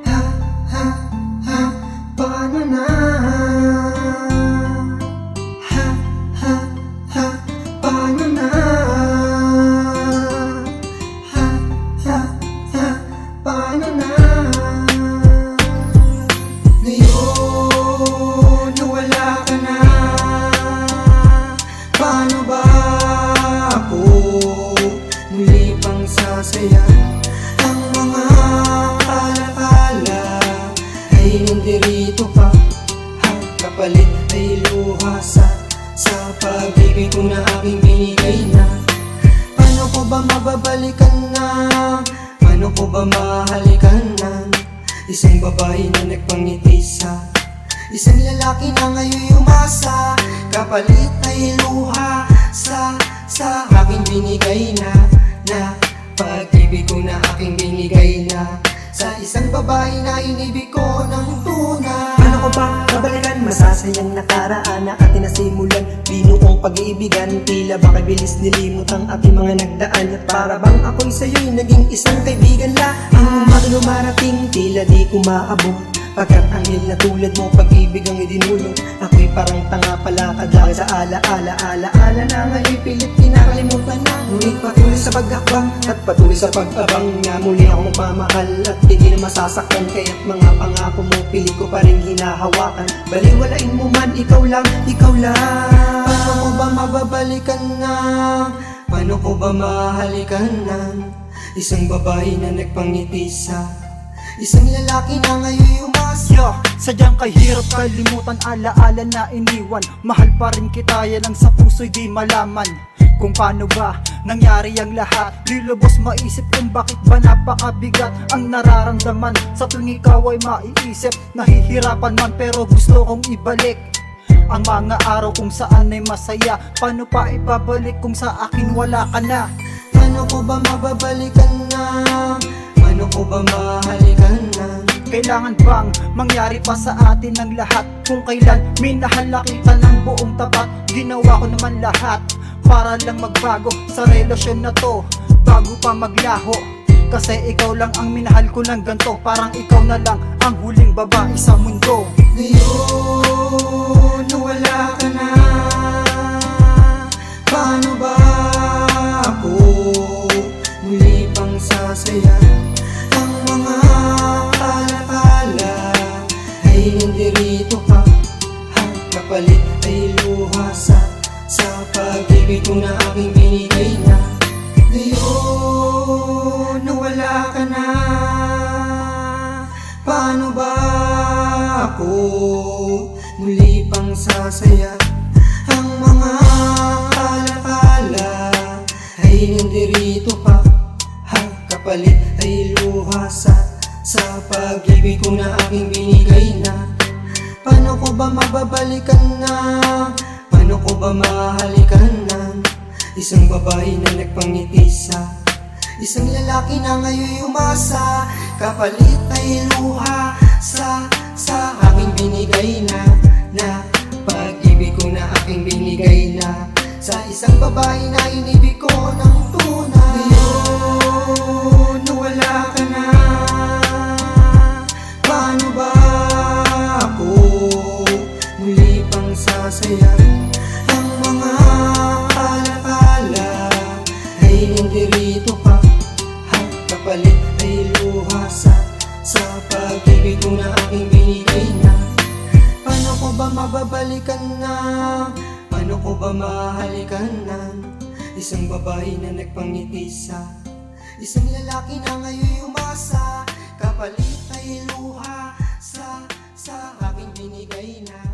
Ha, ha, ha, paano na? Ha, ha, ha, paano na? Ha, ha, ha, paano na? Ngayon na wala ka na, paano ba ako muli pang sasaya? Ang mga alaala ay nandirito pa, ang kapalit ay luha sa pag-ibig ko na aking binigay na. Paano ko ba mababalikan na? Paano ko ba mahalikan na? Isang babae na nagpangiti sa isang lalaki na ngayon umasa, kapalit ay luha sa aking binigay na pag-ibig ko na aking binigay na sa isang babae na inibig ko ng tunay. Paano ko ba babalikan masasayang nakaraan na atin nasimulan? Binuong pag-iibigan, tila ba kay bilis nilimot ang aking mga nagdaan. At para bang ako'y sa'yo'y naging isang kaibigan la. Ang lumarating, tila di ko maabot, pagkat anghel na tulad mo, pag-ibig ang idinulong. Ako'y parang tanga pala, kadlaki sa alaala na nga'y pilit kinakalimutan na. Ngunit patuloy sa paghakbang at patuloy sa pag-abang na muli akong pamahal at hindi na masasaktan. Kaya't mga pangako mo, pilit ko pa rin hinahawakan. Baliwalain mo man, ikaw lang, ikaw lang. Paano ko ba mababalikan na? Paano ko ba mahalikan na? Isang babae na nagpangiti sa isang lalaki na ngayon umasa. Sadyang kahirap kalimutan, alaala na iniwan. Mahal pa rin kita, yan lang sa puso'y di malaman kung paano ba nangyari ang lahat. Di lubos maisip kung bakit ba napakabigat ang nararamdaman. Sa tuwing ikaw ay maiisip, nahihirapan man pero gusto kong ibalik ang mga araw kung saan ay masaya. Paano pa ibabalik kung sa akin wala ka na? Paano ko ba mababalikan na? Paano ko ba mahalikan na? Kailangan bang mangyari pa sa atin ang lahat? Kung kailan minahal na kita ng buong tapat, ginawa ko naman lahat para lang magbago sa relasyon na to bago pa maglaho. Kasi ikaw lang ang minahal ko ng ganto, parang ikaw na lang ang huling babae sa mundo. Ngayon na wala ka na, paano ba ako muli pang sasaya? Ang mga alaala ay nandirito pa, ang kapalit ay luha sa pag-ibig ko na aking binigay na. Ngayon na wala ka na, paano ba ako muli pang sasaya? Ang mga alaala ay nandirito pa, ang kapalit ay luha sa pag-ibig ko na aking binigay na. Paano ko ba mababalikan na? Paano ko ba mahalikan na? Isang babae na nagpangiti sa isang lalaki na ngayon umasa, kapalit ay luha sa aking binigay na pag-ibig ko na aking binigay na sa isang babae na inibig ko ng tunay. Ngayon na wala ka na, paano ba ako muli pang sasaya? Ang mga alaala ay nandirito pa, ang kapalit ay luha sa pag-ibig ko na aking binigay na. Paano ko ba mababalikan na? Paano ko ba mahalikan na? Isang babae na nagpangiti sa isang lalaki na ngayon umasa, kapalit ay luha sa aking binigay na.